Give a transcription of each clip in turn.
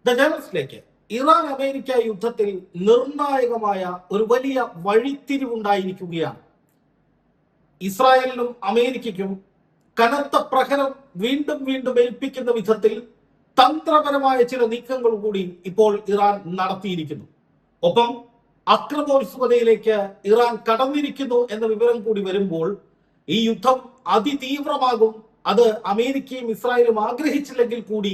The ജേണലിസ്റ്റിലേക്ക് Iran America യുദ്ധത്തിൽ നിർണായകമായ ഒരു വലിയ വഴിത്തിരിവുണ്ടായിരിക്കുകയാണ്. ഇസ്രായേലിനും അമേരിക്കയ്ക്കും കനത്ത പ്രഹരം വീണ്ടും വീണ്ടും ഏൽപ്പിക്കുന്ന വിധത്തിൽ തന്ത്രപരമായ ചില നീക്കങ്ങൾ കൂടി ഇപ്പോൾ ഇറാൻ നടത്തിയിരിക്കുന്നു. ഒപ്പം അക്രമോത്സുകതയിലേക്ക് ഇറാൻ കടന്നിരിക്കുന്നു എന്ന വിവരം കൂടി വരുമ്പോൾ ഈ യുദ്ധം അതിതീവ്രമാകും, അത് അമേരിക്കയും ഇസ്രായേലും ആഗ്രഹിച്ചില്ലെങ്കിൽ കൂടി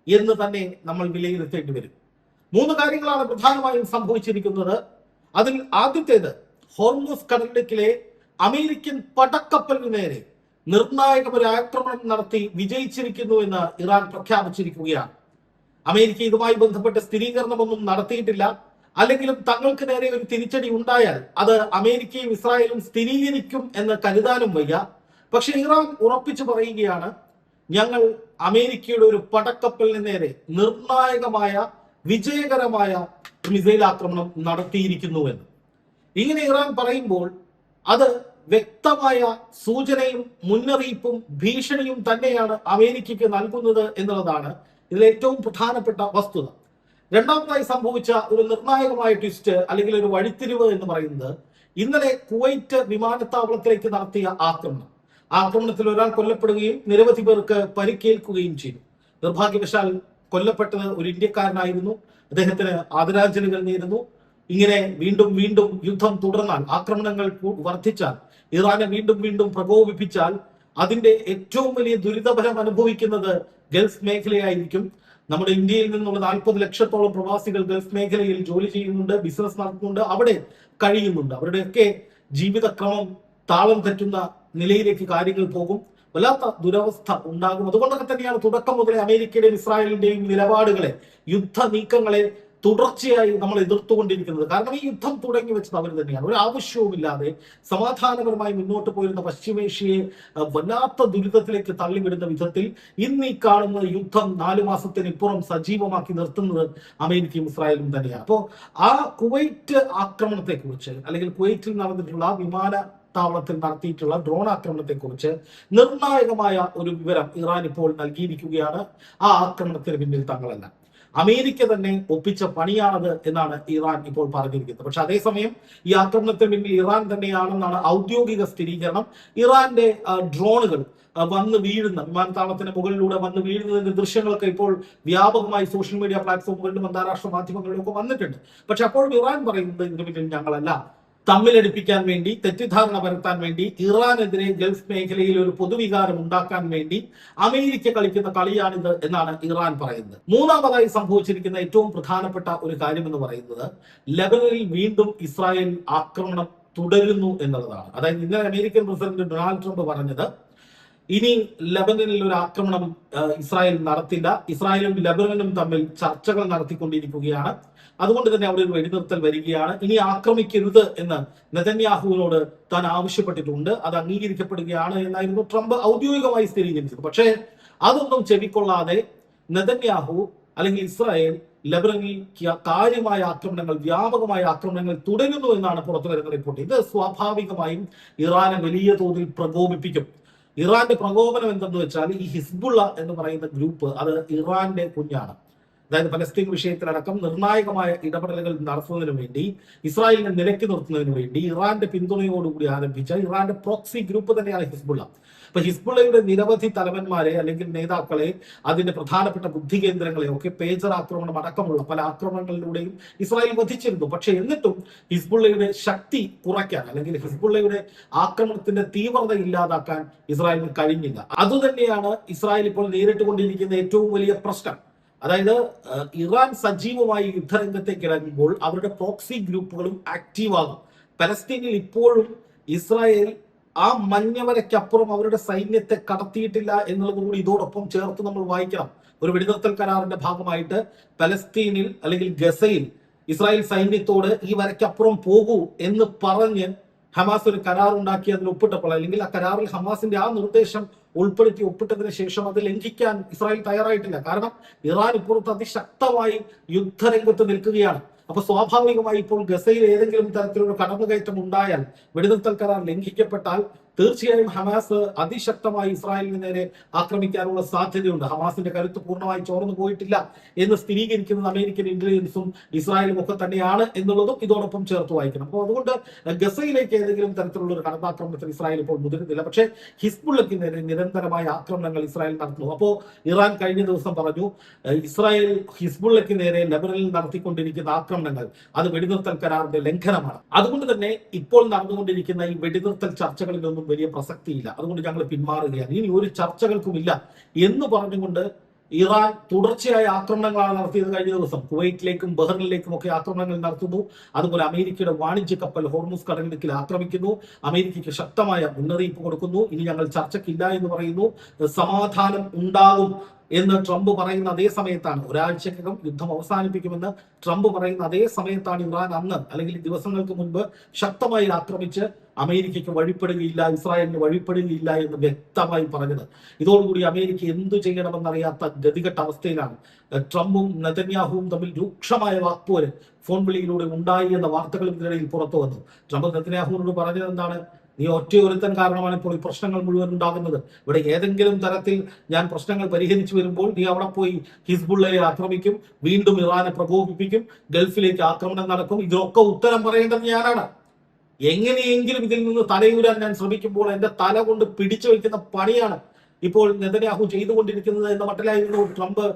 എന്ന് തന്നെ നമ്മൾ വിലയിരുത്തേണ്ടി വരും. 3 കാര്യങ്ങളാണ് പ്രധാനമായും സംഭവിച്ചിരിക്കുന്നത്. അതിൽ ആദ്യത്തേത്, ഹോർമുസ് കടലിടുക്കിലെ അമേരിക്കൻ പടക്കപ്പലിന് നേരെ നിർണായകമായ ആക്രമണം നടത്തി വിജയിച്ചിരിക്കുന്നു എന്ന് ഇറാൻ പ്രഖ്യാപിച്ചിരിക്കുകയാണ്. അമേരിക്ക ഇതുമായി ബന്ധപ്പെട്ട സ്ഥിരീകരണമൊന്നും നടത്തിയിട്ടില്ല. അല്ലെങ്കിലും തങ്ങൾക്ക് നേരെ ഒരു തിരിച്ചടി ഉണ്ടായാൽ അത് അമേരിക്കയും ഇസ്രായേലും സ്ഥിരീകരിക്കും എന്ന് കരുതാനും വയ്യ. പക്ഷെ ഇറാൻ ഉറപ്പിച്ചു പറയുകയാണ്, ഞങ്ങൾ അമേരിക്കയുടെ ഒരു പടക്കപ്പലിന് നേരെ നിർണായകമായ വിജയകരമായ മിസൈൽ ആക്രമണം നടത്തിയിരിക്കുന്നു എന്ന്. ഇങ്ങനെ ഇറാൻ പറയുമ്പോൾ അത് വ്യക്തമായ സൂചനയും മുന്നറിയിപ്പും ഭീഷണിയും തന്നെയാണ് അമേരിക്കയ്ക്ക് നൽകുന്നത് എന്നുള്ളതാണ് ഇതിൽ ഏറ്റവും പ്രധാനപ്പെട്ട വസ്തുത. രണ്ടാമതായി സംഭവിച്ച ഒരു നിർണായകമായ ട്വിസ്റ്റ് അല്ലെങ്കിൽ ഒരു വഴിത്തിരിവ് എന്ന് പറയുന്നത്, ഇന്നലെ കുവൈറ്റ് വിമാനത്താവളത്തിലേക്ക് നടത്തിയ ആക്രമണത്തിൽ ഒരാൾ കൊല്ലപ്പെടുകയും നിരവധി പേർക്ക് പരിക്കേൽക്കുകയും ചെയ്തു. നിർഭാഗ്യവശാൽ കൊല്ലപ്പെട്ടത് ഒരു ഇന്ത്യക്കാരനായിരുന്നു. അദ്ദേഹത്തിന് ആദരാഞ്ജലികൾ നേരുന്നു. ഇങ്ങനെ വീണ്ടും വീണ്ടും യുദ്ധം തുടർന്നാൽ, ആക്രമണങ്ങൾ വർദ്ധിച്ചാൽ, ഇറാനെ വീണ്ടും വീണ്ടും പ്രകോപിപ്പിച്ചാൽ അതിന്റെ ഏറ്റവും വലിയ ദുരിതഫലം അനുഭവിക്കുന്നത് ഗൾഫ് മേഖലയായിരിക്കും. നമ്മുടെ ഇന്ത്യയിൽ നിന്നുള്ള 40 ലക്ഷത്തോളം പ്രവാസികൾ ഗൾഫ് മേഖലയിൽ ജോലി ചെയ്യുന്നുണ്ട്, ബിസിനസ് നടത്തുന്നുണ്ട്, അവിടെ കഴിയുന്നുണ്ട്. അവരുടെയൊക്കെ ജീവിതക്രമം താളം തെറ്റുന്ന നിലയിലേക്ക് കാര്യങ്ങൾ പോകും. വല്ലാത്ത ദുരവസ്ഥ ഉണ്ടാകും. അതുകൊണ്ടൊക്കെ തന്നെയാണ് തുടക്കം മുതലേ അമേരിക്കയുടെയും ഇസ്രായേലിന്റെയും നിലപാടുകളെ, യുദ്ധ നീക്കങ്ങളെ തുടർച്ചയായി നമ്മൾ എതിർത്തുകൊണ്ടിരിക്കുന്നത്. കാരണം ഈ യുദ്ധം തുടങ്ങി വെച്ചത് അവർ തന്നെയാണ്. ഒരു ആവശ്യവുമില്ലാതെ സമാധാനപരമായി മുന്നോട്ട് പോയിരുന്ന പശ്ചിമേഷ്യയെ വല്ലാത്ത ദുരിതത്തിലേക്ക് തള്ളിവിടുന്ന വിധത്തിൽ ഇന്ന് ഈ കാണുന്ന യുദ്ധം 4 മാസത്തിനിപ്പുറം സജീവമാക്കി നിർത്തുന്നത് അമേരിക്കയും ഇസ്രായേലും തന്നെയാണ്. അപ്പോൾ ആ കുവൈറ്റ് ആക്രമണത്തെക്കുറിച്ച്, അല്ലെങ്കിൽ കുവൈറ്റിൽ നടന്നിട്ടുള്ള വിമാനത്താവളത്തിൽ നടത്തിയിട്ടുള്ള ഡ്രോൺ ആക്രമണത്തെക്കുറിച്ച് നിർണായകമായ ഒരു വിവരം ഇറാൻ ഇപ്പോൾ നൽകിയിരിക്കുകയാണ്. ആ ആക്രമണത്തിന് പിന്നിൽ തങ്ങളല്ല, അമേരിക്ക തന്നെ ഒപ്പിച്ച പണിയാണത് എന്നാണ് ഇറാൻ ഇപ്പോൾ പറഞ്ഞിരിക്കുന്നത്. പക്ഷെ അതേസമയം ഈ ആക്രമണത്തിന് പിന്നിൽ ഇറാൻ തന്നെയാണെന്നാണ് ഔദ്യോഗിക സ്ഥിരീകരണം. ഇറാന്റെ ഡ്രോണുകൾ വന്ന് വീഴുന്ന, വിമാനത്താവളത്തിന് മുകളിലൂടെ വന്ന് വീഴുന്നതിന്റെ ദൃശ്യങ്ങളൊക്കെ ഇപ്പോൾ വ്യാപകമായി സോഷ്യൽ മീഡിയ പ്ലാറ്റ്ഫോമുകളിലും അന്താരാഷ്ട്ര മാധ്യമങ്ങളിലും ഒക്കെ വന്നിട്ടുണ്ട്. പക്ഷെ അപ്പോഴും ഇറാൻ പറയുന്നത് ഇതിന് പിന്നിൽ ഞങ്ങളല്ല. തമ്മിലടിപ്പിക്കാൻ വേണ്ടി, തെറ്റിദ്ധാരണ പരത്താൻ വേണ്ടി, ഇറാനെതിരെ ഗൾഫ് മേഖലയിൽ ഒരു പൊതുവികാരം ഉണ്ടാക്കാൻ വേണ്ടി അമേരിക്ക കളിക്കുന്ന കളിയാണിത് എന്നാണ് ഇറാൻ പറയുന്നത്. മൂന്നാമതായി സംഭവിച്ചിരിക്കുന്ന ഏറ്റവും പ്രധാനപ്പെട്ട ഒരു കാര്യം എന്ന് പറയുന്നത്, ലെബനനിൽ വീണ്ടും ഇസ്രായേൽ ആക്രമണം തുടരുന്നു എന്നുള്ളതാണ്. അതായത് ഇന്നലെ അമേരിക്കൻ പ്രസിഡന്റ് ഡൊണാൾഡ് ട്രംപ് പറഞ്ഞത്, ഇനി ലെബനനിൽ ഒരു ആക്രമണം ഇസ്രായേൽ നടത്തില്ല, ഇസ്രായേലും ലെബനനും തമ്മിൽ ചർച്ചകൾ നടത്തിക്കൊണ്ടിരിക്കുകയാണ്, അതുകൊണ്ട് തന്നെ അവിടെ ഒരു വെടിനിർത്തൽ വരികയാണ്, ഇനി ആക്രമിക്കരുത് എന്ന് നെതന്യാഹുവിനോട് താൻ ആവശ്യപ്പെട്ടിട്ടുണ്ട്, അത് അംഗീകരിക്കപ്പെടുകയാണ് എന്നായിരുന്നു ട്രംപ് ഔദ്യോഗികമായി സ്ഥിരീകരിച്ചത്. പക്ഷേ അതൊന്നും ചെവിക്കൊള്ളാതെ നെതന്യാഹു അല്ലെങ്കിൽ ഇസ്രായേൽ ലെബനനിൽ കാര്യമായ ആക്രമണങ്ങൾ, വ്യാപകമായ ആക്രമണങ്ങൾ തുടരുന്നു എന്നാണ് പുറത്തു വരുന്ന റിപ്പോർട്ട്. ഇത് സ്വാഭാവികമായും ഇറാനെ വലിയ തോതിൽ പ്രകോപിപ്പിക്കും. ഇറാന്റെ പ്രകോപനം എന്തെന്ന് വെച്ചാൽ, ഈ ഹിസ്ബുള്ള എന്ന് പറയുന്ന ഗ്രൂപ്പ് അത് ഇറാന്റെ കുഞ്ഞാണ്. അതായത് പലസ്തീൻ വിഷയത്തിലടക്കം നിർണായകമായ ഇടപെടലുകൾ നടത്തുന്നതിന് വേണ്ടി, ഇസ്രായേലിനെ നിലയ്ക്ക് നിർത്തുന്നതിന് വേണ്ടി ഇറാന്റെ പിന്തുണയോടുകൂടി ആരംഭിച്ച ഇറാന്റെ പ്രോക്സി ഗ്രൂപ്പ് തന്നെയാണ് ഹിസ്ബുള്ള. അപ്പൊ ഹിസ്ബുള്ളയുടെ നിരവധി തലവന്മാരെ അല്ലെങ്കിൽ നേതാക്കളെ, അതിന്റെ പ്രധാനപ്പെട്ട ബുദ്ധി കേന്ദ്രങ്ങളെ ഒക്കെ പേജർ ആക്രമണം അടക്കമുള്ള പല ആക്രമണങ്ങളിലൂടെയും ഇസ്രായേൽ വധിച്ചിരുന്നു. പക്ഷെ എന്നിട്ടും ഹിസ്ബുള്ളയുടെ ശക്തി കുറയ്ക്കാൻ, അല്ലെങ്കിൽ ഹിസ്ബുള്ളയുടെ ആക്രമണത്തിന്റെ തീവ്രത ഇല്ലാതാക്കാൻ ഇസ്രായേലിന് കഴിഞ്ഞില്ല. അതുതന്നെയാണ് ഇസ്രായേൽ ഇപ്പോൾ നേരിട്ടുകൊണ്ടിരിക്കുന്ന ഏറ്റവും വലിയ പ്രശ്നം. അതായത് ഇറാൻ സജീവമായി യുദ്ധരംഗത്തേക്ക് ഇറങ്ങുമ്പോൾ അവരുടെ പ്രോക്സി ഗ്രൂപ്പുകളും ആക്റ്റീവ് ആകും. പലസ്തീനിൽ ഇപ്പോഴും ഇസ്രായേൽ ആ മഞ്ഞവരയ്ക്കപ്പുറം അവരുടെ സൈന്യത്തെ കടത്തിയിട്ടില്ല എന്നുള്ളത് കൂടി ഇതോടൊപ്പം ചേർത്ത് നമ്മൾ വായിക്കണം. ഒരു വെടിനിർത്തൽ കരാറിന്റെ ഭാഗമായിട്ട് പലസ്തീനിൽ അല്ലെങ്കിൽ ഗസയിൽ ഇസ്രായേൽ സൈന്യത്തോട് ഈ വരയ്ക്കപ്പുറം പോകൂ എന്ന് പറഞ്ഞ് ഹമാസ് ഒരു കരാർ ഉണ്ടാക്കി അതിൽ ഒപ്പിട്ടപ്പോൾ, അല്ലെങ്കിൽ ആ കരാറിൽ ഹമാസിന്റെ ആ നിർദ്ദേശം ഉൾപ്പെടുത്തി ഒപ്പിട്ടതിന് ശേഷം അത് ലംഘിക്കാൻ ഇസ്രായേൽ തയ്യാറായിട്ടില്ല. കാരണം ഇറാൻ ഇപ്പുറത്ത് അതിശക്തമായി യുദ്ധരംഗത്ത് നിൽക്കുകയാണ്. അപ്പൊ സ്വാഭാവികമായി ഇപ്പോൾ ഗസയിൽ ഏതെങ്കിലും തരത്തിലുള്ള കടന്നുകയറ്റം ഉണ്ടായാൽ, വെടിനിർത്തൽ കരാർ ലംഘിക്കപ്പെട്ടാൽ തീർച്ചയായും ഹമാസ് അതിശക്തമായി ഇസ്രായേലിന് നേരെ ആക്രമിക്കാനുള്ള സാധ്യതയുണ്ട്. ഹമാസിന്റെ കരുത്ത് പൂർണ്ണമായി ചോർന്നു പോയിട്ടില്ല എന്ന് സ്ഥിരീകരിക്കുന്നത് അമേരിക്കൻ ഇന്റലിജൻസും ഇസ്രായേലും ഒക്കെ തന്നെയാണ് എന്നുള്ളതും ഇതോടൊപ്പം ചേർത്ത് വായിക്കണം. അപ്പോൾ അതുകൊണ്ട് ഗസയിലേക്ക് ഏതെങ്കിലും തരത്തിലുള്ള ഒരു കടന്നാക്രമണത്തിൽ ഇസ്രായേൽ ഇപ്പോൾ മുതിരുന്നില്ല. പക്ഷേ ഹിസ്ബുള്ളയ്ക്ക് നേരെ നിരന്തരമായ ആക്രമണങ്ങൾ ഇസ്രായേൽ നടത്തുന്നു. അപ്പോൾ ഇറാൻ കഴിഞ്ഞ ദിവസം പറഞ്ഞു, ഇസ്രായേൽ ഹിസ്ബുള്ളയ്ക്ക് നേരെ ലെബനനിൽ നടത്തിക്കൊണ്ടിരിക്കുന്ന ആക്രമണങ്ങൾ അത് വെടിനിർത്തൽ കരാറിന്റെ ലംഘനമാണ്. അതുകൊണ്ട് തന്നെ ഇപ്പോൾ നടന്നുകൊണ്ടിരിക്കുന്ന ഈ വെടിനിർത്തൽ ചർച്ചകളിലൊന്നും വലിയ പ്രസക്തിയില്ല, അതുകൊണ്ട് ഞങ്ങൾ പിന്മാറുകയാണ്, ഇനി ഒരു ചർച്ചകൾക്കുമില്ല എന്ന് പറഞ്ഞുകൊണ്ട് ഇറാൻ തുടർച്ചയായ ആക്രമണങ്ങളാണ് നടത്തിയത്. കഴിഞ്ഞ ദിവസം കുവൈറ്റിലേക്കും ബഹ്റിനിലേക്കും ഒക്കെ ആക്രമണങ്ങൾ നടത്തുന്നു. അതുപോലെ അമേരിക്കയുടെ വാണിജ്യ കപ്പൽ ഹോർമുസ് കടലിടുക്കിൽ ആക്രമിക്കുന്നു. അമേരിക്കയ്ക്ക് ശക്തമായ മുന്നറിയിപ്പ് കൊടുക്കുന്നു. ഇനി ഞങ്ങൾ ചർച്ചയ്ക്കില്ല എന്ന് പറയുന്നു. സമാധാനം ഉണ്ടാകും എന്ന് ട്രംപ് പറയുന്ന അതേ സമയത്താണ്, ഒരാഴ്ചക്കകം യുദ്ധം അവസാനിപ്പിക്കുമെന്ന് ട്രംപ് പറയുന്ന അതേ സമയത്താണ് ഇറാൻ അന്ന് അല്ലെങ്കിൽ ദിവസങ്ങൾക്ക് മുൻപ് ശക്തമായി ആക്രമിച്ച് അമേരിക്കയ്ക്ക് വഴിപ്പെടുകയില്ല, ഇസ്രായേലിന് വഴിപ്പെടുകയില്ല എന്ന് വ്യക്തമായി പറഞ്ഞത്. ഇതോടുകൂടി അമേരിക്ക എന്തു ചെയ്യണമെന്നറിയാത്ത ഗതികെട്ട അവസ്ഥയിലാണ്. ട്രംപും നെതന്യാഹുവും തമ്മിൽ രൂക്ഷമായ വാക്പോര് ഫോൺ വിളിയിലൂടെ ഉണ്ടായി എന്ന വാർത്തകൾ ഇതിനിടയിൽ പുറത്തു വന്നു. ട്രംപ് നെതന്യാഹുവിനോട് പറഞ്ഞത് എന്താണ്? നീ ഒറ്റയൊരുത്തൻ കാരണമാണ് ഇപ്പോൾ ഈ പ്രശ്നങ്ങൾ മുഴുവൻ ഉണ്ടാകുന്നത്. ഇവിടെ ഏതെങ്കിലും തരത്തിൽ ഞാൻ പ്രശ്നങ്ങൾ പരിഹരിച്ചു വരുമ്പോൾ നീ അവിടെ പോയി ഹിസ്ബുള്ളയെ ആക്രമിക്കും, വീണ്ടും ഇറാനെ പ്രകോപിപ്പിക്കും, ഗൾഫിലേക്ക് ആക്രമണം നടക്കും. ഇതിനൊക്കെ ഉത്തരം പറയേണ്ടത് ഞാനാണ്. എങ്ങനെയെങ്കിലും ഇതിൽ നിന്ന് തലയൂരാൻ ഞാൻ ശ്രമിക്കുമ്പോൾ എന്റെ തല കൊണ്ട് പിടിച്ചു വയ്ക്കുന്ന പണിയാണ് ഇപ്പോൾ നെതന്യാഹു ചെയ്തുകൊണ്ടിരിക്കുന്നത് എന്ന മട്ടിലായിരുന്നു ട്രംപ്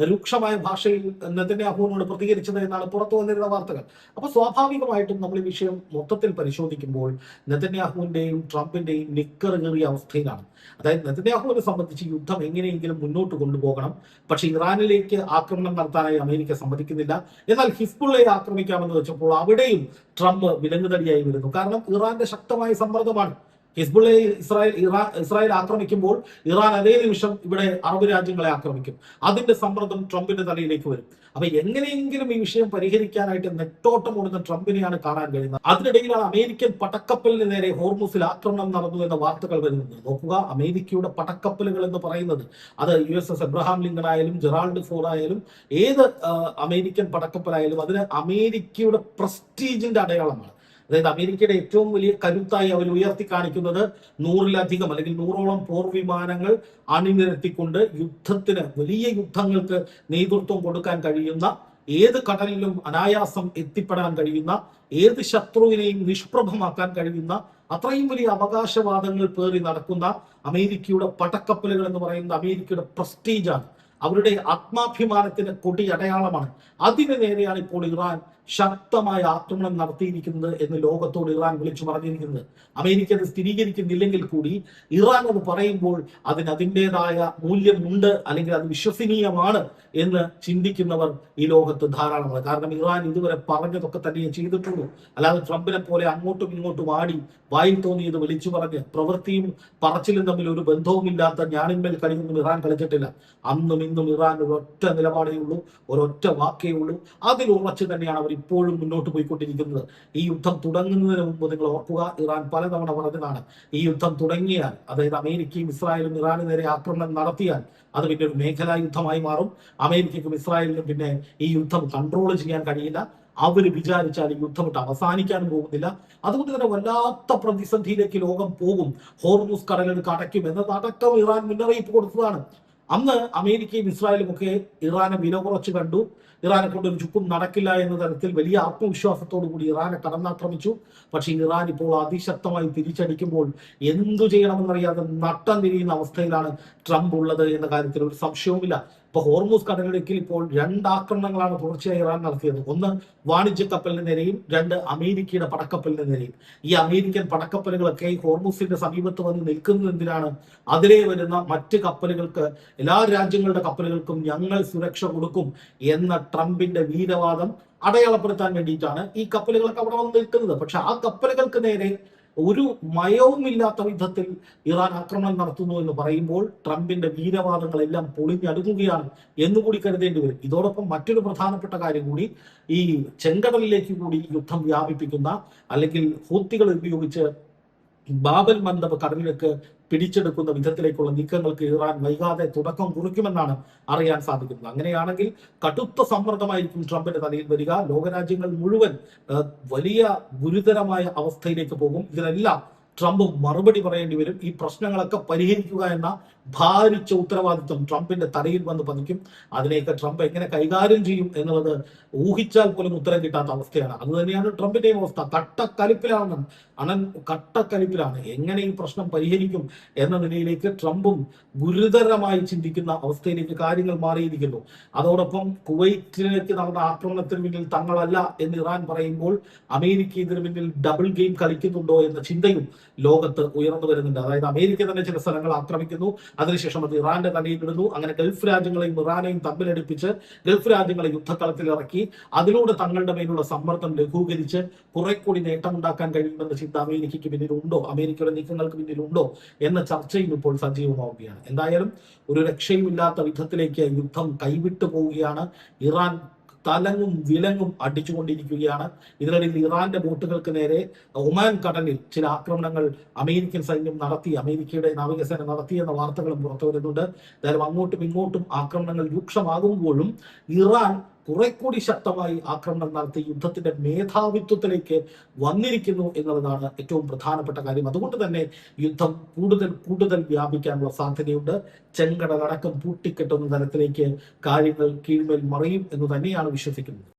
രൂക്ഷമായ ഭാഷയിൽ നെതന്യാഹുവിനോട് പ്രതികരിച്ചത് എന്നാണ് പുറത്തു വന്നിരുന്ന വാർത്തകൾ. അപ്പൊ സ്വാഭാവികമായിട്ടും നമ്മൾ ഈ വിഷയം മൊത്തത്തിൽ പരിശോധിക്കുമ്പോൾ നെതന്യാഹുവിന്റെയും ട്രംപിന്റെയും നിക്കറുകേറിയ അവസ്ഥയിലാണ്. അതായത് നെതന്യാഹുവിനെ സംബന്ധിച്ച് യുദ്ധം എങ്ങനെയെങ്കിലും മുന്നോട്ട് കൊണ്ടുപോകണം, പക്ഷെ ഇറാനിലേക്ക് ആക്രമണം നടത്താനായി അമേരിക്ക സമ്മതിക്കുന്നില്ല. എന്നാൽ ഹിസ്ബുള്ളയെ ആക്രമിക്കാമെന്ന് വെച്ചപ്പോൾ അവിടെയും ട്രംപ് വിലങ്ങുതടിയായി വരുന്നു. കാരണം ഇറാന്റെ ശക്തമായ സമ്മർദ്ദമാണ്. ഹിസ്ബുള്ളയെ ഇസ്രായേൽ ആക്രമിക്കുമ്പോൾ ഇറാൻ അതേ നിമിഷം ഇവിടെ അറബ് രാജ്യങ്ങളെ ആക്രമിക്കും. അതിന്റെ സമ്മർദ്ദം ട്രംപിന്റെ തലയിലേക്ക് വരും. അപ്പൊ എങ്ങനെയെങ്കിലും ഈ വിഷയം പരിഹരിക്കാനായിട്ട് നെട്ടോട്ടം ഓടുന്ന ട്രംപിനെയാണ് കാണാൻ കഴിയുന്നത്. അതിനിടയിലാണ് അമേരിക്കൻ പടക്കപ്പലിന് നേരെ ഹോർമുസിൽ ആക്രമണം നടന്നു എന്ന വാർത്തകൾ വരുന്നത്. നോക്കുക, അമേരിക്കയുടെ പടക്കപ്പലുകൾ എന്ന് പറയുന്നത് അത് USS എബ്രഹാം ലിങ്കൺ ആയാലും ജെറാൾഡ് ഫോർഡ് ആയാലും ഏത് അമേരിക്കൻ പടക്കപ്പലായാലും അതിന് അമേരിക്കയുടെ പ്രസ്റ്റീജിന്റെ അടയാളമാണ്. അതായത് അമേരിക്കയുടെ ഏറ്റവും വലിയ കരുത്തായി അവർ ഉയർത്തി കാണിക്കുന്നത് 100-ലധികം അല്ലെങ്കിൽ 100ഓളം പോർ വിമാനങ്ങൾ അണിനിരത്തിക്കൊണ്ട് യുദ്ധത്തിന്, വലിയ യുദ്ധങ്ങൾക്ക് നേതൃത്വം കൊടുക്കാൻ കഴിയുന്ന, ഏത് കടലിലും അനായാസം എത്തിപ്പെടാൻ കഴിയുന്ന, ഏത് ശത്രുവിനെയും നിഷ്പ്രഭമാക്കാൻ കഴിയുന്ന അത്രയും വലിയ അവകാശവാദങ്ങൾ പേറി നടക്കുന്ന അമേരിക്കയുടെ പടക്കപ്പലുകൾ എന്ന് പറയുന്നത് അമേരിക്കയുടെ പ്രസ്റ്റീജാണ്, അവരുടെ ആത്മാഭിമാനത്തിന്റെ കൊടി അടയാളമാണ്. അതിന് നേരെയാണ് ഇപ്പോൾ ഇറാൻ ശക്തമായ ആക്രമണം നടത്തിയിരിക്കുന്നത് എന്ന് ലോകത്തോട് ഇറാൻ വിളിച്ചു പറഞ്ഞിരിക്കുന്നത്. അമേരിക്ക അത് സ്ഥിരീകരിക്കുന്നില്ലെങ്കിൽ കൂടി ഇറാൻ അത് പറയുമ്പോൾ അതിന് അതിൻ്റെതായ മൂല്യമുണ്ട്, അല്ലെങ്കിൽ അത് വിശ്വസനീയമാണ് എന്ന് ചിന്തിക്കുന്നവർ ഈ ലോകത്ത് ധാരാളമാണ്. കാരണം ഇറാൻ ഇതുവരെ പറഞ്ഞതൊക്കെ തന്നെ ചെയ്തിട്ടുള്ളൂ. അല്ലാതെ ട്രംപിനെ പോലെ അങ്ങോട്ടും ഇങ്ങോട്ടും ആടി വായിൽ തോന്നിയത് വിളിച്ചു പറഞ്ഞ് പ്രവൃത്തിയും പറച്ചിലും തമ്മിൽ ഒരു ബന്ധവുമില്ലാത്ത ഞാനിന്മേൽ കളിയൊന്നും ഇറാൻ കളിച്ചിട്ടില്ല. അന്നും ഇന്നും ഇറാൻ ഒരൊറ്റ നിലപാടേ ഉള്ളൂ, ഒരൊറ്റ വാക്കേ ഉള്ളൂ. അതിൽ ഉറച്ചു തന്നെയാണ് അവർ ഇപ്പോഴും മുന്നോട്ട് പോയിക്കൊണ്ടിരിക്കുന്നത്. ഈ യുദ്ധം തുടങ്ങുന്നതിന് മുമ്പ് നിങ്ങൾ ഓർക്കുക, ഇറാൻ പലതവണ പറഞ്ഞതാണ്, ഈ യുദ്ധം തുടങ്ങിയാൽ, അതായത് അമേരിക്കയും ഇസ്രായേലും ഇറാന് നേരെ ആക്രമണം നടത്തിയാൽ അത് പിന്നെ ഒരു മേഖലാ യുദ്ധമായി മാറും. അമേരിക്കയ്ക്കും ഇസ്രായേലിനും പിന്നെ ഈ യുദ്ധം കൺട്രോൾ ചെയ്യാൻ കഴിയില്ല. അവര് വിചാരിച്ചാൽ ഈ യുദ്ധം വിട്ട് അവസാനിക്കാനും പോകുന്നില്ല. അതുകൊണ്ട് തന്നെ വല്ലാത്ത പ്രതിസന്ധിയിലേക്ക് ലോകം പോകും. ഹോർമുസ് കടലിടുക്ക് അടയ്ക്കും എന്നതടക്കം ഇറാൻ മുന്നറിയിപ്പ് കൊടുത്തതാണ്. അന്ന് അമേരിക്കയും ഇസ്രായേലും ഒക്കെ ഇറാനെ വില കുറച്ച് കണ്ടു. ഇറാനെ കൊണ്ട് ഒരു ചുക്കും നടക്കില്ല എന്ന തരത്തിൽ വലിയ ആത്മവിശ്വാസത്തോടു കൂടി ഇറാനെ കടന്നാക്രമിച്ചു. പക്ഷേ ഇറാൻ ഇപ്പോൾ അതിശക്തമായി തിരിച്ചടിക്കുമ്പോൾ എന്തു ചെയ്യണമെന്നറിയാതെ നട്ടം തിരിയുന്ന അവസ്ഥയിലാണ് ട്രംപ് ഉള്ളത് എന്ന കാര്യത്തിൽ ഒരു സംശയവുമില്ല. ഇപ്പൊ ഹോർമുസ് കടലിടുക്കിൽ ഇപ്പോൾ 2 ആക്രമണങ്ങളാണ് തുടർച്ചയായി ഇറാൻ നടത്തിയത്. ഒന്ന് വാണിജ്യ കപ്പലിന് നേരെയും, 2 അമേരിക്കയുടെ പടക്കപ്പലിന് നേരെയും. ഈ അമേരിക്കൻ പടക്കപ്പലുകളൊക്കെ ഹോർമുസിന്റെ സമീപത്ത് വന്ന് നിൽക്കുന്നത് എന്തിനാണ്? അതിലെ വരുന്ന മറ്റ് കപ്പലുകൾക്ക്, എല്ലാ രാജ്യങ്ങളുടെ കപ്പലുകൾക്കും ഞങ്ങൾ സുരക്ഷ കൊടുക്കും എന്ന ട്രംപിന്റെ വീരവാദം അടയാളപ്പെടുത്താൻ വേണ്ടിയിട്ടാണ് ഈ കപ്പലുകളൊക്കെ അവിടെ വന്ന് നിൽക്കുന്നത്. പക്ഷെ ആ കപ്പലുകൾക്ക് നേരെ ഒരു മയവുമില്ലാത്ത വിധത്തിൽ ഇറാൻ ആക്രമണം നടത്തുന്നു എന്ന് പറയുമ്പോൾ ട്രംപിന്റെ വീരവാദങ്ങളെല്ലാം പൊളിഞ്ഞടുക്കുകയാണ് എന്നുകൂടി കരുതേണ്ടി വരും. ഇതോടൊപ്പം മറ്റൊരു പ്രധാനപ്പെട്ട കാര്യം കൂടി, ഈ ചെങ്കടലിലേക്ക് കൂടി യുദ്ധം വ്യാപിപ്പിക്കുന്ന, അല്ലെങ്കിൽ ഹൂത്തികൾ ഉപയോഗിച്ച് ബാബൽ മന്ദബ് കടലിലേക്ക് പിടിച്ചെടുക്കുന്ന വിധത്തിലേക്കുള്ള നീക്കങ്ങൾക്ക് ഇറാൻ വൈകാതെ തുടക്കം കുറിക്കുമെന്നാണ് അറിയാൻ സാധിക്കുന്നത്. അങ്ങനെയാണെങ്കിൽ കടുത്ത സമ്മർദ്ദമായിരിക്കും ട്രംപിന്റെ തലയിൽ വരിക. ലോകരാജ്യങ്ങൾ മുഴുവൻ വലിയ ഗുരുതരമായ അവസ്ഥയിലേക്ക് പോകും. ഇതിനെല്ലാം ട്രംപ് മറുപടി പറയേണ്ടി വരും. ഈ പ്രശ്നങ്ങളൊക്കെ പരിഹരിക്കുക എന്ന ഭാരിച്ച ഉത്തരവാദിത്വം ട്രംപിന്റെ തലയിൽ വന്ന് പതിക്കും. അതിനെയൊക്കെ ട്രംപ് എങ്ങനെ കൈകാര്യം ചെയ്യും എന്നുള്ളത് ഊഹിച്ചാൽ പോലും ഉത്തരം കിട്ടാത്ത അവസ്ഥയാണ്. അത് തന്നെയാണ് ട്രംപിന്റെയും അവസ്ഥ. കട്ടക്കലിപ്പിലാണ്, കട്ടക്കലിപ്പിലാണ്. എങ്ങനെ ഈ പ്രശ്നം പരിഹരിക്കും എന്ന നിലയിലേക്ക് ട്രംപും ഗുരുതരമായി ചിന്തിക്കുന്ന അവസ്ഥയിലേക്ക് കാര്യങ്ങൾ മാറിയിരിക്കുന്നു. അതോടൊപ്പം കുവൈറ്റിലേക്ക് നടന്ന ആക്രമണത്തിന് പിന്നിൽ തങ്ങളല്ല എന്ന് ഇറാൻ പറയുമ്പോൾ അമേരിക്ക ഇതിന് പിന്നിൽ ഡബിൾ ഗെയിം കളിക്കുന്നുണ്ടോ എന്ന ചിന്തയും ലോകത്ത് ഉയർന്നു വരുന്നുണ്ട്. അതായത് അമേരിക്ക തന്നെ ചില സ്ഥലങ്ങൾ ആക്രമിക്കുന്നു, അതിനുശേഷം അത് ഇറാന്റെ തലയിൽ ഇടുന്നു. അങ്ങനെ ഗൾഫ് രാജ്യങ്ങളെയും ഇറാനെയും തമ്മിലടിപ്പിച്ച് ഗൾഫ് രാജ്യങ്ങളെ യുദ്ധക്കളത്തിൽ ഇറക്കി അതിലൂടെ തങ്ങളുടെ മേലുള്ള സമ്മർദ്ദം ലഘൂകരിച്ച് കുറെ കൂടി നേട്ടമുണ്ടാക്കാൻ കഴിയുമെന്ന ചിന്ത അമേരിക്കയ്ക്ക് പിന്നിലുണ്ടോ, അമേരിക്കയുടെ നീക്കങ്ങൾക്ക് പിന്നിലുണ്ടോ എന്ന ചർച്ചയും ഇപ്പോൾ സജീവമാവുകയാണ്. എന്തായാലും ഒരു രക്ഷയുമില്ലാത്ത വിധത്തിലേക്ക് യുദ്ധം കൈവിട്ടു പോവുകയാണ്. ഇറാൻ തലങ്ങും വിലങ്ങും അടിച്ചുകൊണ്ടിരിക്കുകയാണ്. ഇതിനിടയിൽ ഇറാന്റെ ബോട്ടുകൾക്ക് നേരെ ഒമാൻ കടലിൽ ചില ആക്രമണങ്ങൾ അമേരിക്കൻ സൈന്യം നടത്തി, അമേരിക്കയുടെ നാവികസേന നടത്തിയെന്ന വാർത്തകളും പുറത്തു വരുന്നുണ്ട്. എന്തായാലും അങ്ങോട്ടും ഇങ്ങോട്ടും ആക്രമണങ്ങൾ രൂക്ഷമാകുമ്പോഴും ഇറാൻ കുറെ കൂടി ശക്തമായി ആക്രമണം നടത്തി യുദ്ധത്തിന്റെ മേധാവിത്വത്തിലേക്ക് വന്നിരിക്കുന്നു എന്നുള്ളതാണ് ഏറ്റവും പ്രധാനപ്പെട്ട കാര്യം. അതുകൊണ്ട് തന്നെ യുദ്ധം കൂടുതൽ വ്യാപിക്കാനുള്ള സാധ്യതയുണ്ട്. ചെങ്കടലടക്കം പൂട്ടിക്കെട്ടുന്ന തരത്തിലേക്ക് കാര്യങ്ങൾ കീഴ്മേൽ മറിയും എന്ന് തന്നെയാണ് വിശ്വസിക്കുന്നത്.